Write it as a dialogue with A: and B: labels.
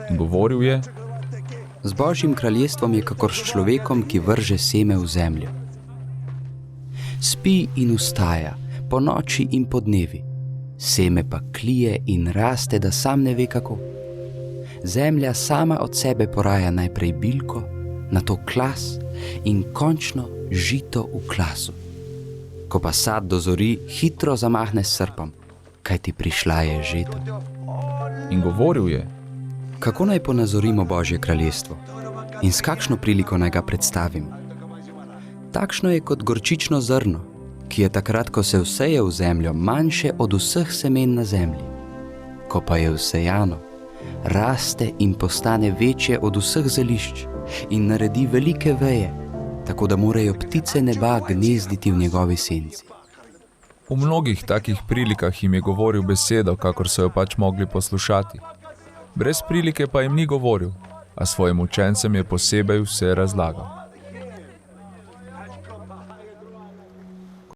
A: In govoril je:
B: Z Božjim kraljestvom je kakor s človekom, ki vrže seme v zemljo. Spi in vstaja, po noči in po dnevi, seme pa klije in raste, da sam ne ve kako. Zemlja sama od sebe poraja najprej bilko, nato klas in končno žito v klasu. Ko pa sad dozori, hitro zamahne s srpom, kajti prišla je žetev.
A: In govoril je:
B: Kako naj ponazorimo Božje kraljestvo in s kakšno priliko naj ga predstavimo? Takšno je kot gorčično zrno, ki je takrat, ko se vseje v zemljo, manjše od vseh semen na zemlji. Ko pa je vsejano, raste in postane večje od vseh zelišč in naredi velike veje, tako da morajo ptice neba gnezditi v njegovi senci.
A: V mnogih takih prilikah jim je govoril besedo, kakor so jo pač mogli poslušati. Brez prilike pa jim ni govoril, a svojim učencem je posebej vse razlagal.